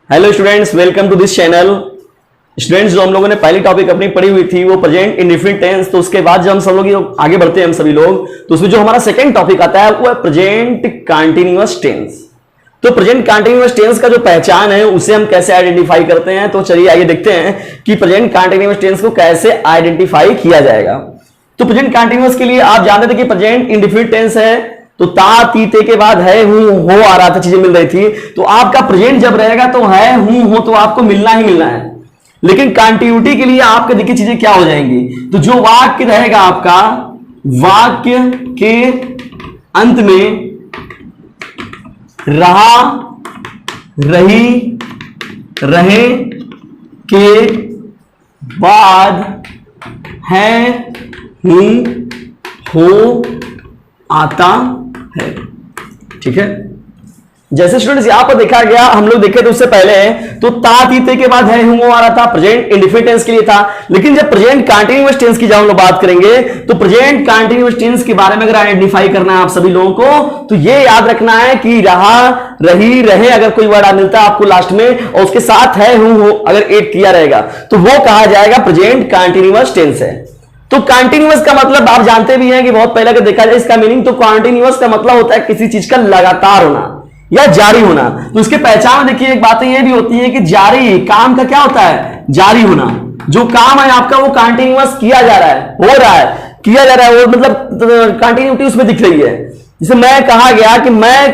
Hello students, welcome to this channel. Students, जो हम लोगों ने पहली टॉपिक अपनी पढ़ी हुई थी वो प्रेजेंट इंडेफिनिट टेंस। तो उसके बाद जब हम सब लोग आगे बढ़ते हैं हम सभी लोग, तो उसमें जो हमारा सेकंड टॉपिक आता है वो है प्रेजेंट कंटीन्यूअस टेंस। तो प्रेजेंट कंटीन्यूअस टेंस का जो पहचान है उसे हम कैसे आइडेंटिफाई करते हैं, तो चलिए आइए देखते हैं कि प्रेजेंट कंटीन्यूअस टेंस को कैसे आइडेंटिफाई किया जाएगा। तो प्रेजेंट कंटीन्यूअस के लिए आप जानते थे कि प्रेजेंट इंडेफिनिट टेंस है, तो ता तीते के बाद है हूं हो आ रहा था, चीजें मिल रही थी। तो आपका प्रेजेंट जब रहेगा तो है हूं हो तो आपको मिलना ही मिलना है। लेकिन कंटिन्यूटी के लिए आपके देखिए चीजें क्या हो जाएंगी। तो जो वाक्य रहेगा आपका, वाक्य के अंत में रहा, रही, रहे के बाद है हूं हो आता है। ठीक है, जैसे स्टूडेंट्स यहां पर देखा गया, हम लोग देखे थे उससे पहले, तो ता तीते के बाद है हूं आ रहा था, प्रेजेंट इंडेफिनिट टेंस के लिए था। लेकिन जब प्रेजेंट कंटीन्यूअस टेंस की जब हम लोग बात करेंगे, तो प्रेजेंट कंटीन्यूअस टेंस के बारे में अगर आइडेंटिफाई करना है आप सभी लोगों को, तो ये याद रखना है कि रहा, रही, रहे अगर कोई वर्ड मिलता है आपको लास्ट में और उसके साथ है हूं हो अगर ऐड किया रहेगा, तो वो कहा जाएगा प्रेजेंट कंटीन्यूअस टेंस है। तो कंटीन्यूअस का मतलब आप जानते भी हैं कि बहुत पहले अगर देखा जाए इसका मीनिंग, तो कंटीन्यूअस का मतलब होता है किसी चीज का लगातार होना या जारी होना। तो इसके पहचान देखिए, एक बातें ये भी होती है कि जारी काम का क्या होता है, जारी होना। जो काम है आपका वो कंटीन्यूअस किया जा रहा है, हो रहा है, किया जा रहा है, वो मतलब कंटिन्यूटी उसमें दिख रही है। जैसे मैं कहा गया कि मैं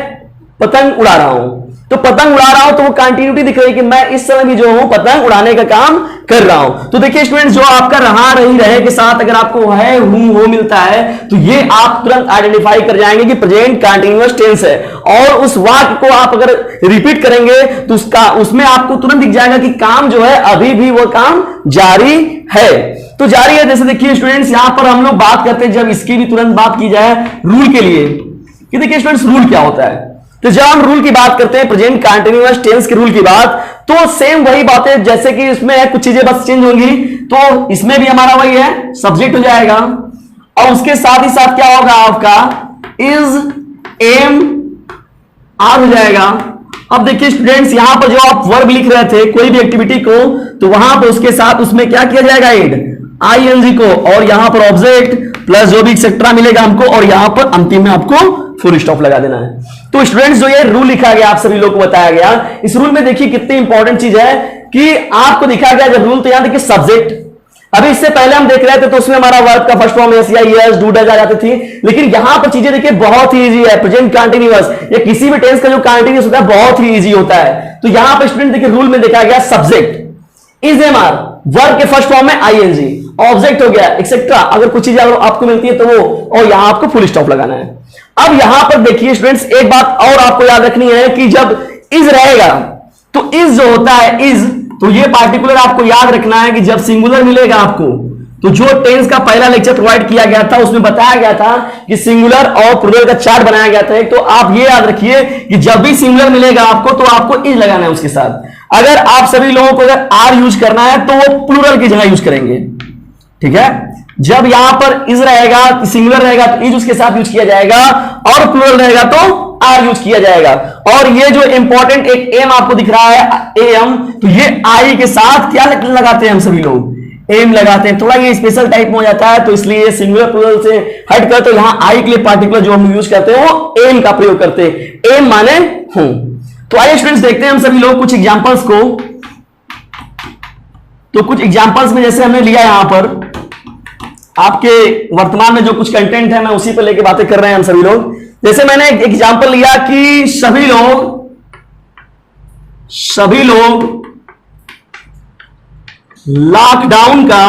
पतंग उड़ा रहा हूं, तो पतंग उड़ा रहा हूं तो वो कंटिन्यूटी दिख रही है कि मैं इस समय भी जो हूं पतंग उड़ाने का काम कर रहा हूं। तो देखिए स्टूडेंट्स, जो आपका रहा, रही, रहे के साथ अगर आपको है हूं हो मिलता है, तो ये आप तुरंत आइडेंटिफाई कर जाएंगे कि प्रेजेंट कंटीन्यूअस टेंस है। और उस वाक्य को आप अगर रिपीट करेंगे तो उसमें आपको तुरंत दिख जाएगा कि काम जो है अभी भी वो काम जारी है। तो जारी है। जैसे देखिए स्टूडेंट्स, यहां पर हम लोग बात करते हैं, जब इसकी भी तुरंत बात की जाए रूल के लिए, कि देखिए स्टूडेंट्स रूल क्या होता है। तो जब हम रूल की बात करते हैं, प्रेजेंट कंटीन्यूअस टेंस के रूल की बात, तो सेम वही बातें, जैसे कि इसमें कुछ चीजें बस चेंज होंगी। तो इसमें भी हमारा वही है, सब्जेक्ट हो जाएगा और उसके साथ ही साथ क्या होगा आपका, इज, एम, आर हो जाएगा। अब देखिए स्टूडेंट्स, यहां पर जो आप वर्ब लिख रहे थे कोई भी एक्टिविटी को, तो वहां पर उसके साथ उसमें क्या किया जाएगा, एड आईएनजी को, और यहां पर ऑब्जेक्ट प्लस जो भी एक्सेट्रा मिलेगा हमको, और यहां पर अंतिम में आपको फुल स्टॉप लगा देना है। तो स्टूडेंट्स, जो ये रूल लिखा गया आप सभी लोगों को बताया गया, इस रूल में देखिए कितनी इंपॉर्टेंट चीज है कि आपको दिखा गया जब रूल, तो यहां देखिए सब्जेक्ट। अभी इससे पहले हम देख रहे थे तो उसमें हमारा वर्ब का फर्स्ट फॉर्म एस या यस डू डज आ जाती थी, लेकिन यहां पर चीजें देखिए बहुत ही इजी है। प्रेजेंट कंटीन्यूअस या किसी भी टेंस का जो कंटीन्यूअस होता है बहुत ही इजी होता है। तो यहां पर स्टूडेंट देखिए रूल में देखा गया subject is am are, verb के फर्स्ट फॉर्म में आईएनजी, ऑब्जेक्ट हो गया एक्सेट्रा, अगर कुछ चीजें अगर आपको मिलती है तो वो, और यहां आपको फुल स्टॉप लगाना है। अब यहां पर देखिए स्टूडेंट्स, एक बात और आपको याद रखनी है कि जब इज रहेगा, तो इज जो होता है इज, तो ये पार्टिकुलर आपको याद रखना है कि जब सिंगुलर मिलेगा आपको, तो जो टेंस का पहला लेक्चर प्रोवाइड किया गया था उसमें बताया गया था कि सिंगुलर और प्लूरल का चार्ट बनाया गया था। तो आप ये याद रखिए कि जब भी सिंगुलर मिलेगा आपको तो आपको इज लगाना है उसके साथ। अगर आप सभी लोगों को अगर आर यूज करना है तो वो प्लूरल की जगह यूज करेंगे। ठीक है, जब यहां पर इज रहेगा, सिंगुलर रहेगा तो इज उसके साथ यूज किया जाएगा, और प्लूरल रहेगा तो आर यूज किया जाएगा। और ये जो इंपॉर्टेंट एक एम आपको दिख रहा है एम, तो ये आई के साथ क्या लगाते हैं हम सभी लोग, एम लगाते हैं। थोड़ा ये स्पेशल टाइप में हो जाता है, तो इसलिए सिंगुलर प्लूरल से हट कर तो यहां आई के लिए पार्टिकुलर जो हम यूज करते हैं वो एम का प्रयोग करते हैं, एम माने हूं। तो आइए स्टूडेंट्स देखते हैं हम सभी लोग कुछ एग्जांपल्स को। तो कुछ एग्जांपल्स में जैसे हमने लिया यहां पर आपके वर्तमान में जो कुछ कंटेंट है मैं उसी पर लेके बातें कर रहे हैं हम सभी लोग। जैसे मैंने एक एग्जांपल लिया कि सभी लोग लॉकडाउन का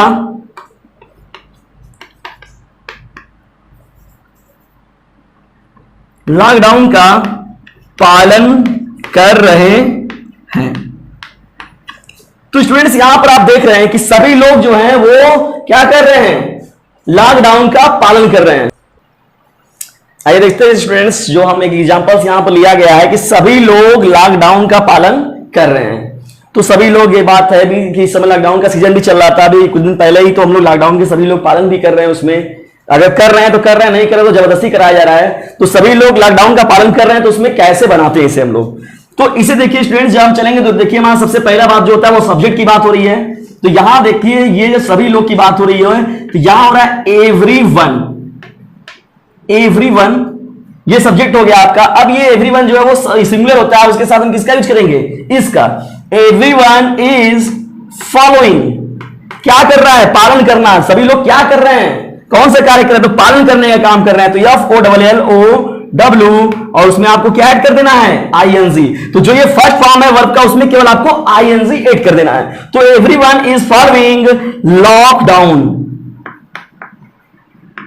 पालन कर रहे हैं। तो स्टूडेंट्स, यहां पर आप देख रहे हैं कि सभी लोग जो हैं वो क्या कर रहे हैं, लॉकडाउन का पालन कर रहे हैं। आइए देखते हैं स्टूडेंट्स, जो हम एक एग्जांपल्स यहां पर लिया गया है कि सभी लोग लॉकडाउन का पालन कर रहे हैं। तो सभी लोग, ये बात है भी कि इस समय लॉकडाउन का सीजन भी चल रहा था, अभी कुछ दिन पहले ही तो हम लोग लॉकडाउन के सभी लोग पालन भी कर रहे हैं उसमें। अगर कर रहे हैं तो कर रहे हैं, नहीं कर रहे तो जबरदस्ती कराया जा रहा है। तो सभी लोग लॉकडाउन का पालन कर रहे हैं, तो उसमें कैसे बनाते हैं इसे हम लोग। तो इसे देखिए स्टूडेंट्स, जब हम चलेंगे तो देखिए हमारा सबसे पहला बात जो होता है वो सब्जेक्ट की बात हो रही है। तो यहां देखिए ये जो सभी लोग की बात हो रही है, तो यहां हो रहा है एवरीवन, एवरीवन ये सब्जेक्ट हो गया आपका। अब ये एवरीवन जो है वो सिंगुलर होता है, उसके साथ हम किसका यूज करेंगे, इसका। एवरीवन इज फॉलोइंग, क्या कर रहा है, पालन करना। सभी लोग क्या कर रहे हैं, कौन सा कार्य कर रहे हैं, तो पालन करने का काम कर रहे हैं। तो FOLLOW और उसमें आपको क्या ऐड कर देना है, ING। तो जो ये फर्स्ट फॉर्म है वर्ब का उसमें केवल आपको ING ऐड कर देना है। तो एवरीवन इज फॉलोइंग लॉकडाउन।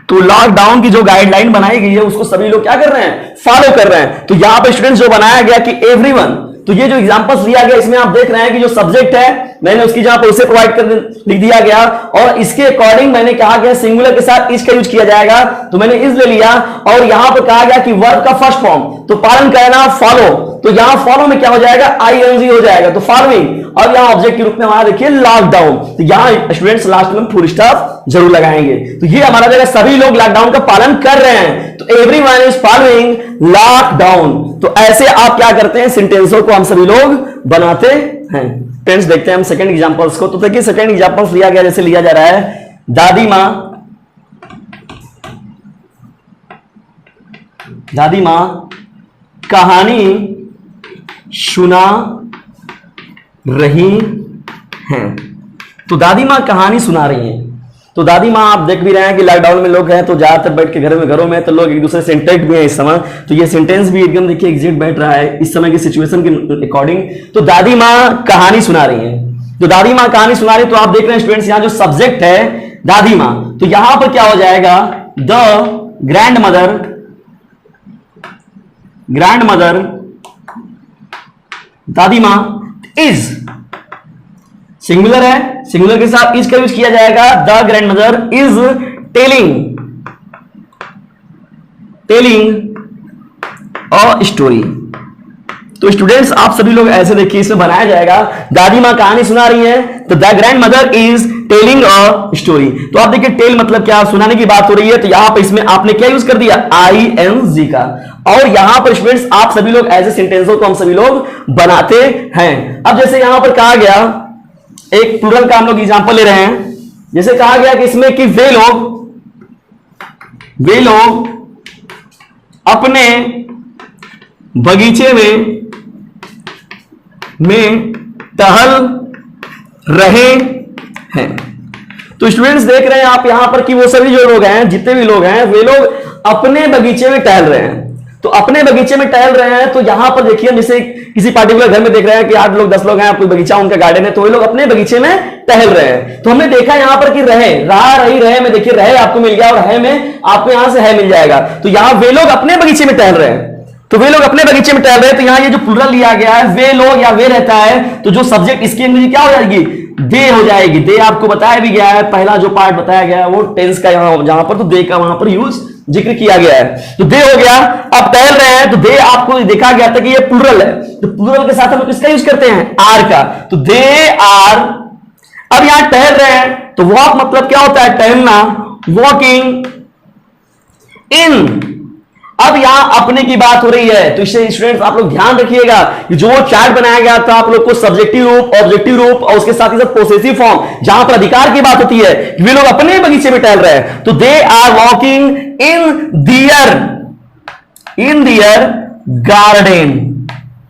तो लॉकडाउन की जो गाइडलाइन बनाई गई है उसको सभी लोग क्या कर रहे हैं, फॉलो कर रहे हैं। तो यहां पर स्टूडेंट्स जो बनाया गया कि एवरीवन, तो ये जो एग्जांपल्स दिया गया इसमें आप देख रहे हैं कि जो सब्जेक्ट है मैंने उसकी जहां पर उसे प्रोवाइड कर लिख दिया गया, और इसके अकॉर्डिंग मैंने कहा गया सिंगुलर के साथ इज का यूज किया जाएगा, तो मैंने इज ले लिया। और यहां पर कहा गया कि वर्ब का फर्स्ट फॉर्म, तो पालन करना फॉलो, तो यहां फॉलो में क्या हो जाएगा, ING हो जाएगा, तो फॉलोइंग। और यहां ऑब्जेक्ट के रूप में हमारा देखिए लॉकडाउन, तो यहां स्टूडेंट्स लास्ट में फुल स्टॉप जरूर लगाएंगे। तो ये हमारा जगह सभी लोग लॉकडाउन का पालन कर रहे हैं, तो एवरीवन इज फॉलोइंग लॉकडाउन। तो ऐसे आप क्या करते हैं, सेंटेंसों को हम सभी लोग बनाते हैं। फ्रेंड्स देखते हैं हम सेकंड एग्जांपल्स को। तो देखिए सेकंड एग्जांपल्स लिया गया, जैसे लिया जा रहा है, दादी मां कहानी सुना रही हैं। तो दादी मां कहानी सुना रही हैं। तो दादी मां, आप देख भी रहे हैं कि लॉकडाउन में लोग हैं तो ज्यादातर बैठ के घरों में तो लोग एक दूसरे से इंटरेक्ट भी हैं इस समय। तो ये सेंटेंस भी एकदम देखिए एग्जैक्ट बैठ रहा है इस समय की सिचुएशन के अकॉर्डिंग। तो दादी मां कहानी सुना रही हैं। तो दादी मां कहानी सुना रही, तो आप देख रहे हैं स्टूडेंट्स यहां जो सब्जेक्ट है दादी मां, तो यहां पर क्या हो जाएगा, द ग्रैंडमदर दादी मां इज, सिंगुलर है, सिंगुलर के साथ इज का यूज किया जाएगा। The grandmother is telling a story. तो स्टूडेंट्स आप सभी लोग ऐसे देखिए, इसमें बनाया जाएगा दादी मां कहानी सुना रही है, तो the grandmother is telling a story. तो आप देखिए टेल मतलब क्या, सुनाने की बात हो रही है, तो यहां पर इसमें आपने क्या यूज कर दिया, ING का। और यहां पर स्टूडेंट्स आप सभी लोग ऐसे सेंटेंसों को हम सभी लोग बनाते हैं। अब जैसे यहां पर कहा गया, एक प्लूरल का हम लोग एग्जांपल ले रहे हैं, जैसे कहा गया कि इसमें कि वे लोग अपने बगीचे में टहल रहे हैं। तो स्टूडेंट्स देख रहे हैं आप यहां पर कि वो सभी जो लोग हैं, जितने भी लोग हैं, वे लोग अपने बगीचे में टहल रहे हैं। तो अपने बगीचे में टहल रहे हैं, तो यहां पर देखिए जैसे किसी पार्टिकुलर घर में देख रहे हैं कि 8 लोग 10 लोग हैं, कोई बगीचा उनका गार्डन है, तो वे लोग अपने बगीचे में टहल रहे हैं। तो हमने देखा यहां पर कि रहे में देखिए रहे आपको मिल गया, और है में आपको यहां से है मिल जाएगा। तो यहां वे लोग अपने बगीचे में टहल रहे हैं, तो वे लोग अपने बगीचे में टहल रहे हैं। तो यहां ये जो प्लूरल लिया गया है, वे लोग या वे रहता है, तो जो सब्जेक्ट इसकी अंग्रेजी क्या हो जाएगी, दे हो जाएगी। दे आपको बताया भी गया है, पहला जो पार्ट बताया गया है वो टेंस का यहां जहां पर, तो दे का वहां पर यूज जिक्र किया गया है। तो दे हो गया, अब टहल रहे हैं, तो दे आपको देखा गया था कि ये प्लूरल है, तो प्लूरल के साथ हम किसका यूज करते हैं, आर का। तो दे आर, अब यहां टहल रहे हैं, तो वॉक मतलब क्या होता है, टहलना, वॉकिंग इन। अब यहां अपने की बात हो रही है, तो इससे स्टूडेंट्स आप लोग ध्यान रखिएगा कि जो चार्ट बनाया गया था आप लोग को, सब्जेक्टिव रूप, ऑब्जेक्टिव रूप और उसके साथ ही साथ पोसेसिव फॉर्म, जहां पर अधिकार की बात होती है, वे लोग अपने बगीचे में टहल रहे हैं, तो they are walking in their garden.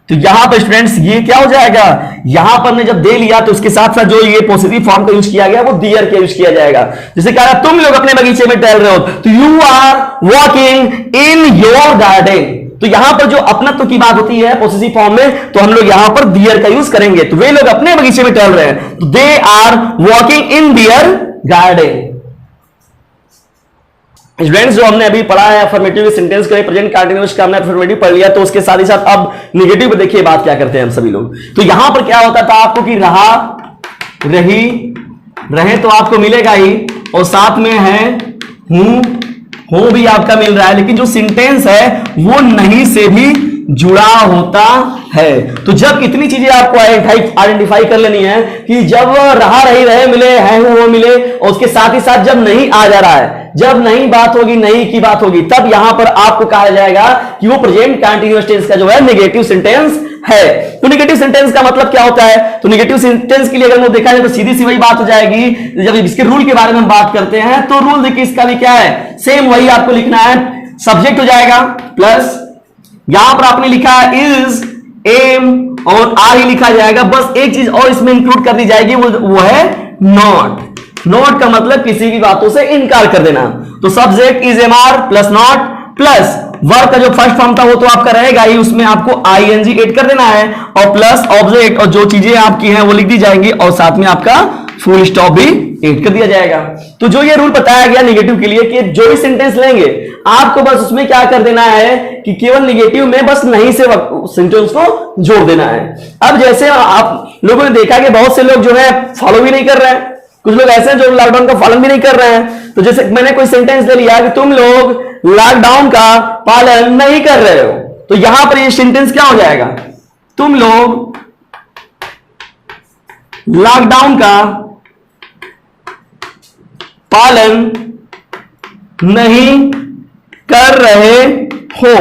तो यहां पर स्टूडेंट्स ये क्या हो जाएगा, यहां पर ने जब दे लिया तो उसके साथ साथ जो ये पॉजिटिव फॉर्म का यूज किया गया वो दियर का यूज किया जाएगा। जैसे कहा तुम लोग अपने बगीचे में टहल रहे हो, तो you are walking in your garden. तो यहां पर जो अपनत्व की बात होती है पॉजिटिव फॉर्म में, तो हम लोग यहां पर दियर का यूज करेंगे। तो वे लोग अपने बगीचे में टहल रहे हैं, तो they are walking in their garden. Students जो हमने अभी पढ़ा है अफर्मेटिव सेंटेंस का, प्रेजेंट कंटीन्यूअस का हमने अफर्मेटिव पढ़ लिया, तो उसके साथ ही साथ अब नेगेटिव पे देखिए बात क्या करते हैं हम सभी लोग। तो यहां पर क्या होता था आपको कि रहा, रही, रहे तो आपको मिलेगा ही, और साथ में है हूं, हो भी आपका मिल रहा है, लेकिन जो सेंटेंस है वो नहीं से भी जुड़ा होता है। तो जब इतनी चीजें आपको आइडेंटिफाई कर लेनी है कि जब रहा, रही, रहे मिले, है, वो मिले, और उसके साथ ही साथ जब नहीं आ जा रहा है, जब नहीं बात होगी, नहीं की बात होगी, तब यहां पर आपको कहा जाएगा कि वो प्रेजेंट कंटीन्यूअस टेंस का जो है नेगेटिव सेंटेंस है। तो नेगेटिव सेंटेंस का मतलब क्या होता है? तो नेगेटिव सेंटेंस के लिए अगर वो देखा जाए तो सीधी सी वही बात हो जाएगी। जब इसके रूल के बारे में हम बात करते हैं तो रूल देखिए इसका भी क्या है, सेम वही आपको लिखना है। सब्जेक्ट हो जाएगा प्लस यहां पर आपने लिखा इज, एम और आर ही लिखा जाएगा। बस एक चीज और इसमें इंक्लूड कर दी जाएगी, वो है नॉट। नॉट का मतलब किसी की बातों से इनकार कर देना। तो subject is am are plus not plus verb का जो फर्स्ट फॉर्म था वो तो आपका रहेगा ही, उसमें आपको आईएनजी ऐड कर देना है और प्लस ऑब्जेक्ट और जो चीजें आपकी हैं वो लिख दी जाएंगी और साथ में आपका फुल स्टॉप भी ऐड कर दिया जाएगा। तो जो ये रूल बताया गया नेगेटिव के लिए कि जो भी सेंटेंस लेंगे आपको बस उसमें क्या कर देना है कि केवल नेगेटिव में बस नहीं से सेंटेंस को जोड़ देना है। अब जैसे आप लोगों ने देखा कि बहुत से लोग जो है फॉलो भी नहीं कर रहे हैं, कुछ लोग ऐसे हैं जो लॉकडाउन का पालन भी नहीं कर रहे हैं। तो जैसे मैंने कोई सेंटेंस ले लिया कि तुम लोग लॉकडाउन का पालन नहीं कर रहे हो, तो यहां पर ये सेंटेंस क्या हो जाएगा, तुम लोग लॉकडाउन का पालन नहीं कर रहे हो।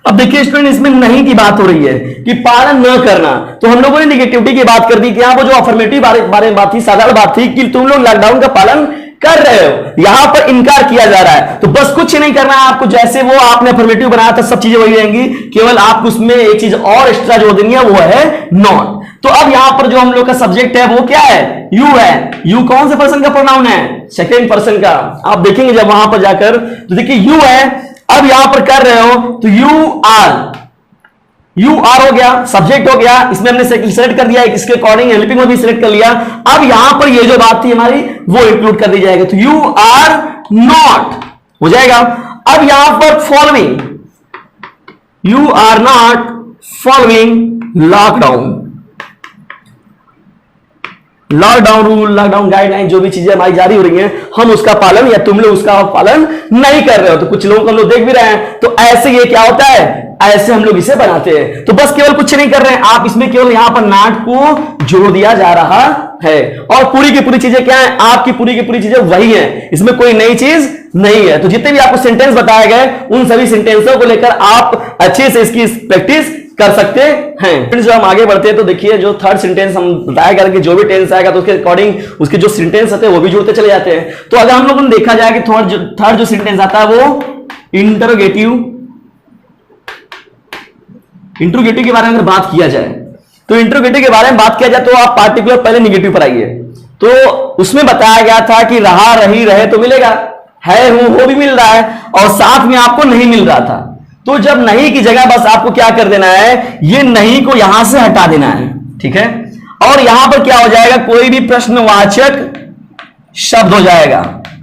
अब देखिए स्टूडेंट, इसमें नहीं की बात हो रही है कि पालन न करना, तो हम लोगों ने निगेटिविटी की बात कर दी कि यहां वो जो अफर्मेटिव बारे में बात थी, साधारण बात थी कि तुम लोग लॉकडाउन का पालन कर रहे हो, यहां पर इनकार किया जा रहा है। तो बस कुछ नहीं करना है आपको, जैसे वो आपने अफर्मेटिव बनाया था सब चीजें वही रहेंगी, केवल आपको उसमें एक चीज और एक्स्ट्रा जोड़ देनी है, वो है नॉट। तो अब यहां पर जो हम लोग का सब्जेक्ट है वो क्या है, यू है। यू कौन से पर्सन का प्रोनाउन है, सेकेंड पर्सन का। आप देखेंगे जब वहां पर जाकर तो देखिए यू है। अब यहां पर कर रहे हो तो यू आर, यू आर हो गया, सब्जेक्ट हो गया, इसमें हमने सेलेक्ट कर दिया, इसके अकॉर्डिंग हेल्पिंग में भी सिलेक्ट कर लिया। अब यहां पर ये जो बात थी हमारी वो इंक्लूड कर दी जाएगी, तो यू आर नॉट हो जाएगा। अब यहां पर following, you are not following lockdown, lockdown rule, lockdown guideline, जो भी चीजें हमारी जारी हो रही हैं हम उसका पालन या तुम लोग उसका पालन नहीं कर रहे हो। तो कुछ लोगों को हम लोग देख भी रहे हैं, तो ऐसे ये क्या होता है, ऐसे हम लोग इसे बनाते हैं। तो बस केवल कुछ नहीं कर रहे हैं आप, इसमें केवल यहां पर नॉट को जोड़ दिया जा रहा है और पूरी की पूरी चीजें क्या है, आपकी पूरी की पूरी चीजें वही है, इसमें कोई नई चीज नहीं है। तो जितने भी आपको सेंटेंस बताए गए उन सभी सेंटेंसों को लेकर आप अच्छे से इसकी प्रैक्टिस कर सकते हैं। जब हम आगे बढ़ते हैं तो देखिए जो थर्ड सेंटेंस हम बताया गया कि जो भी टेंस आएगा तो उसके अकॉर्डिंग उसके जो सेंटेंस आते हैं वो भी जुड़ते चले जाते हैं। तो अगर हम लोगों ने देखा जाए कि थर्ड जो सेंटेंस आता है वो इंटरोगेटिव, इंटरोगेटिव के बारे में अगर बात किया जाए तो इंटरोगेटिव के बारे में बात किया जाए तो आप पार्टिकुलर पहले नेगेटिव पर आइए। तो उसमें बताया गया था कि रहा, रही, रहे तो मिलेगा, है, हूं, हो भी मिल रहा है और साथ में आपको नहीं मिल रहा था। तो जब नहीं की जगह बस आपको क्या कर देना है, ये नहीं को यहां से हटा देना है, ठीक है। और यहां पर क्या हो जाएगा, कोई भी प्रश्नवाचक शब्द हो जाएगा।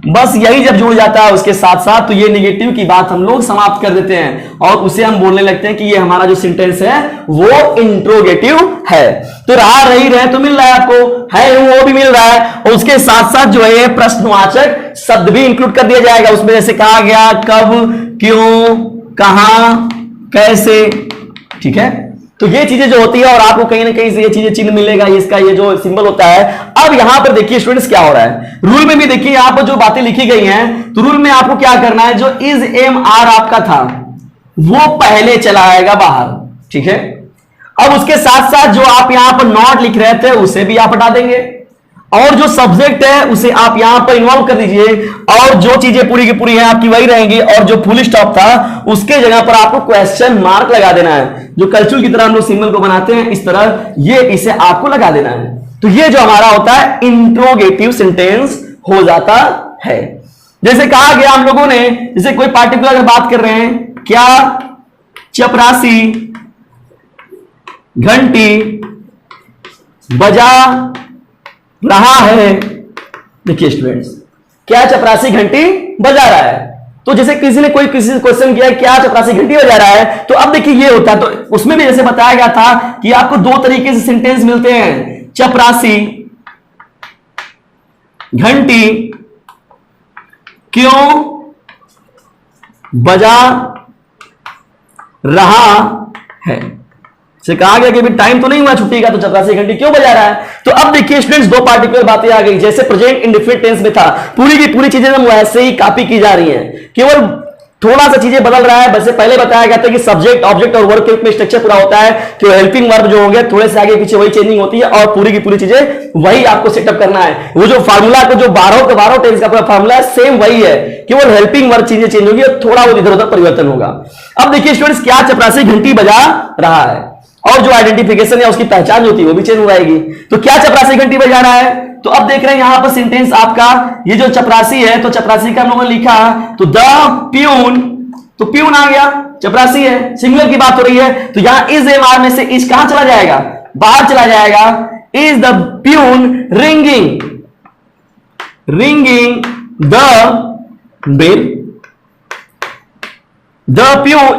बस यही जब जुड़ जाता है उसके साथ साथ तो ये नेगेटिव की बात हम लोग समाप्त कर देते हैं और उसे हम बोलने लगते हैं कि ये हमारा जो सेंटेंस है वो इंट्रोगेटिव है। तो रहा, रही, रहे तो मिल रहा है आपको, है, वो भी मिल रहा है और उसके साथ साथ जो है प्रश्नवाचक शब्द भी इंक्लूड कर दिया जाएगा उसमें, जैसे कहा गया कब, क्यों, कहां, कैसे, ठीक है। तो ये चीजें जो होती है और आपको कहीं ना कहीं से ये चीजें चिन्ह मिलेगा, इसका ये जो सिंबल होता है। अब यहां पर देखिए स्टूडेंट्स क्या हो रहा है, रूल में भी देखिए यहां पर जो बातें लिखी गई हैं, तो रूल में आपको क्या करना है, जो इज एम आर आपका था वो पहले चला आएगा बाहर, ठीक है। अब उसके साथ साथ जो आप यहां पर नॉट लिख रहे थे उसे भी आप हटा देंगे और जो सब्जेक्ट है उसे आप यहां पर इन्वॉल्व कर दीजिए और जो चीजें पूरी की पूरी है आपकी वही रहेंगी और जो फुल स्टॉप था उसके जगह पर आपको क्वेश्चन मार्क लगा देना है, जो कल्चुल की तरह हम लोग सिंबल को बनाते हैं इस तरह, ये इसे आपको लगा देना है। तो ये जो हमारा होता है इंट्रोगेटिव सेंटेंस हो जाता है। जैसे कहा गया हम लोगों ने, जैसे कोई पार्टिकुलर अगर बात कर रहे हैं, क्या चपरासी घंटी बजा रहा है। देखिए स्टूडेंट्स, क्या चपरासी घंटी बजा रहा है, तो जैसे किसी ने किसी क्वेश्चन किया क्या चपरासी घंटी बजा रहा है, तो अब देखिए ये होता है। तो उसमें भी जैसे बताया गया था कि आपको दो तरीके से सेंटेंस मिलते हैं, चपरासी घंटी क्यों बजा रहा है। से कहा गया कि टाइम तो नहीं हुआ छुट्टी का, तो चपरासी घंटी क्यों बजा रहा है। तो अब देखिए स्टूडेंट्स दो पार्टिकुलर बातें आ गई, जैसे प्रेजेंट इंडेफिनिट टेंस में था पूरी की पूरी चीजें वैसे ही कॉपी की जा रही हैं, केवल थोड़ा सा चीजें बदल रहा है। वैसे पहले बताया गया था कि सब्जेक्ट ऑब्जेक्ट और वर्ब के रूप में स्ट्रक्चर पूरा होता है, तो हेल्पिंग वर्ब जो हो गया थोड़े से आगे पीछे वही चेंजिंग होती है, और पूरी की पूरी चीजें वही आपको सेटअप करना है। वो जो फार्मूला को जो 12 के 12 टेंस का पूरा फार्मूला है सेम वही है, केवल हेल्पिंग वर्ब चीजें चेंज होगी और थोड़ा वो इधर उधर परिवर्तन होगा। अब देखिए स्टूडेंट्स, क्या चपरासी घंटी बजा रहा है, और जो आइडेंटिफिकेशन है उसकी पहचान होती है वो भी चेंज हो जाएगी। तो क्या चपरासी घंटी बजा रहा है, तो अब देख रहे हैं यहां पर सेंटेंस आपका, ये जो चपरासी है तो चपरासी का हम लोगों ने लिखा, तो द प्यून, तो प्यून आ गया, चपरासी है, सिंगुलर की बात हो रही है, तो यहां इज एम आर में से इज कहां चला जाएगा, बाहर चला जाएगा। Is the peon ringing the bell,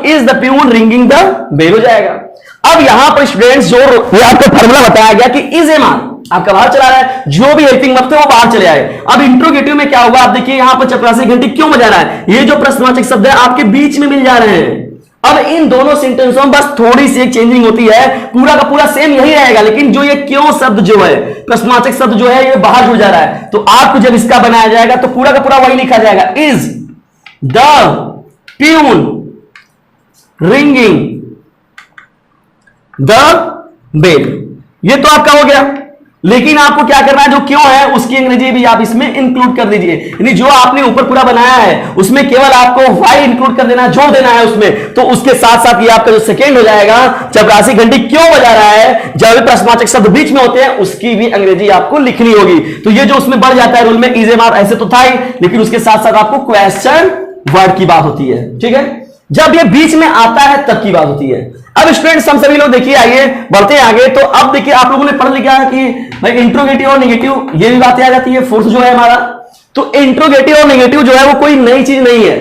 is the peon ringing the bell हो जाएगा। अब यहां पर स्टूडेंट्स जो ये आपको फॉर्मूला बताया गया कि इज एम आर आपका बाहर चला रहा है, जो भी हेल्पिंग वर्ब थे वो बाहर चले आए। अब इंट्रोगेटिव में क्या होगा, आप देखिए यहां पर चपरासी घंटी क्यों बजा रहा है, ये जो प्रश्नवाचक शब्द है आपके बीच में मिल जा रहे हैं। अब इन दोनों सेंटेंसों में बस थोड़ी सी एक चेंजिंग होती है, पूरा का पूरा सेम यही रहेगा, लेकिन जो ये क्यों शब्द जो है, प्रश्नवाचक शब्द जो है ये बाहर हो जा रहा है, तो आपको जब इसका बनाया जाएगा तो पूरा का पूरा वही लिखा जाएगा, is the peon ringing the bell. ये तो आपका हो गया, लेकिन आपको क्या करना है, जो क्यों है उसकी अंग्रेजी भी आप इसमें इंक्लूड कर दीजिए, यानी जो आपने ऊपर पूरा बनाया है उसमें केवल आपको वाई इंक्लूड कर देना, जोड़ देना है उसमें। तो उसके साथ साथ ये आपका जो सेकेंड हो जाएगा, चपरासी घंटी क्यों बजा रहा है, जब प्रश्नवाचक शब्द बीच में होते हैं उसकी भी अंग्रेजी आपको लिखनी होगी। तो ये जो उसमें बढ़ जाता है रूल में, इज एम आर ऐसे तो था ही, लेकिन उसके साथ साथ आपको क्वेश्चन वर्ड की बात होती है, ठीक है। जब ये बीच में आता है तब की बात होती है। अब स्टूडेंट्स हम सभी लोग देखिए, आइए बढ़ते हैं आगे। तो अब देखिए आप लोगों ने पढ़ लिया है कि भाई इंट्रोगेटिव और नेगेटिव ये भी बातें आ जाती है। फोर्थ जो है हमारा, तो इंट्रोगेटिव और नेगेटिव जो है वो कोई नई चीज नहीं है,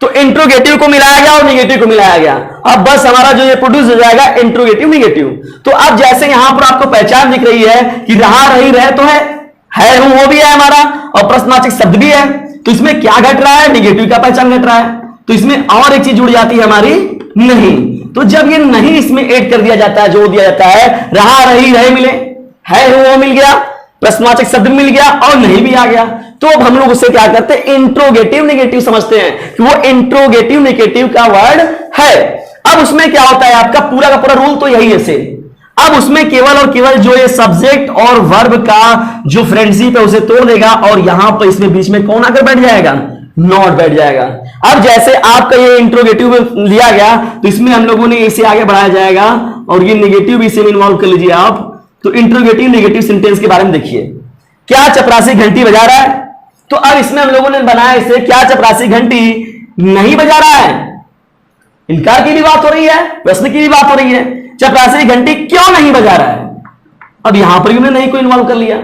तो इंट्रोगेटिव को मिलाया गया और नेगेटिव को मिलाया गया। अब बस हमारा जो ये प्रोड्यूस हो जाएगा इंट्रोगेटिव नेगेटिव। तो अब जैसे यहां पर आपको पहचान दिख रही है कि रहा रही रहे तो है हूं वो भी है हमारा, और प्रश्नवाचक शब्द भी है, तो इसमें क्या घट रहा है, नेगेटिव का पहचान घट रहा है। तो इसमें और एक चीज जुड़ जाती है हमारी, नहीं। तो जब ये नहीं इसमें ऐड कर दिया जाता है, जोड़ दिया जाता है, रहा रही रहे मिले, है वो मिल गया, प्रश्नवाचक शब्द मिल गया और नहीं भी आ गया, तो अब हम लोग उससे क्या करते हैं, इंट्रोगेटिव नेगेटिव समझते हैं कि वो इंट्रोगेटिव नेगेटिव का वर्ड है। अब उसमें क्या होता है, आपका पूरा का पूरा रूल तो यही है सेम। अब उसमें केवल और केवल जो ये सब्जेक्ट और वर्ब का जो फ्रेंडशिप है उसे तोड़ देगा, और यहां पर इसमें बीच में कौन आकर बैठ जाएगा, नॉट बैठ जाएगा। अब जैसे आपका ये इंट्रोगेटिव में लिया गया, तो इसमें हम लोगों ने इसे आगे बढ़ाया जाएगा, और ये नेगेटिव भी इसे इन्वॉल्व कर लीजिए आप। तो इंट्रोगेटिव नेगेटिव सेंटेंस के बारे में देखिए, क्या चपरासी घंटी बजा रहा है, तो अब इसमें हम लोगों ने बनाया इसे, क्या चपरासी घंटी नहीं बजा रहा है। इनकार की भी बात हो रही है, प्रश्न की भी बात हो रही है, चपरासी घंटी क्यों नहीं बजा रहा है। अब यहां पर हमने नहीं को इन्वॉल्व कर लिया,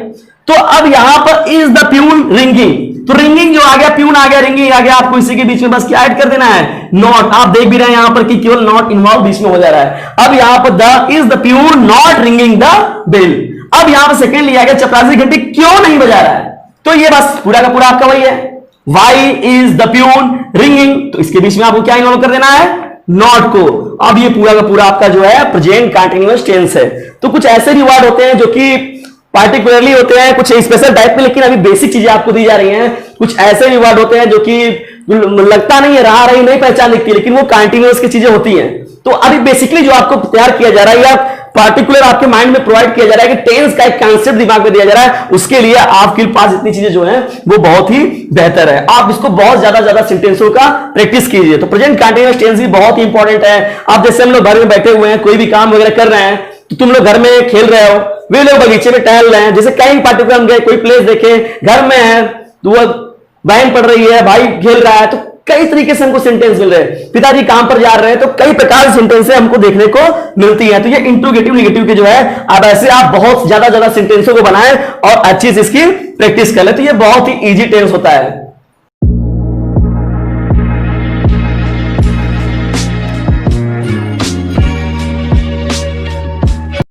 तो अब यहां पर इज द प्यून रिंगिंग, तो रिंगिंग जो आ गया, प्यून आ गया, रिंगिंग आ गया, आपको इसी के बीच में बस क्या ऐड कर देना है, नॉट। आप देख भी रहे हैं यहां पर कि केवल नॉट इन्वॉल्व बीच में हो जा रहा है। अब यहां पर the is the peon not ringing the bell. अब यहां पर सेकंड लिया गया, चपरासी घंटी क्यों नहीं बजा रहा है, तो ये बस पूरा का पूरा आपका वही है, why is the peon ringing, तो इसके बीच में आपको क्या इन्वॉल्व कर देना है, नॉट को। अब ये पूरा का पूरा आपका जो है प्रेजेंट कंटीन्यूअस टेंस है। तो कुछ ऐसे भी वर्ड होते हैं जो कि पार्टिकुलरली होते हैं, कुछ स्पेशल टाइप में, लेकिन अभी बेसिक चीजें आपको दी जा रही हैं। कुछ ऐसे भी वर्ड होते हैं जो कि लगता नहीं है, रहा रही नहीं पहचान दिखती, लेकिन वो कंटीन्यूअस की चीजें होती हैं। तो अभी बेसिकली जो आपको तैयार किया जा रहा है या पार्टिकुलर आपके माइंड में प्रोवाइड किया जा रहा है कि टेंस का एक कॉन्सेप्ट दिमाग में दिया जा रहा है, उसके लिए आपके पास इतनी चीजें जो है वो बहुत ही बेहतर है। आप इसको बहुत ज्यादा सेंटेंसों का प्रैक्टिस कीजिए। तो प्रेजेंट कंटीन्यूअस टेंस भी बहुत ही इंपॉर्टेंट है। आप जैसे हम लोग घर में बैठे हुए हैं, कोई भी काम वगैरह कर रहे हैं, तो तुम लोग घर में खेल रहे हो, वे लोग बगीचे में टहल रहे हैं, जैसे कहीं पार्टिकुलर गए, कोई प्लेस देखे, घर में है तो वो बहन पढ़ रही है, भाई खेल रहा है, तो कई तरीके से हमको सेंटेंस मिल रहे हैं, पिताजी काम पर जा रहे हैं, तो कई प्रकार से सेंटेंस हमको देखने को मिलती है। तो ये इंट्रोगेटिव नेगेटिव के जो है, अब ऐसे आप बहुत ज्यादा सेंटेंसों को बनाएं और अच्छी से इसकी प्रैक्टिस कर ले, तो ये बहुत ही इजी टेंस होता है।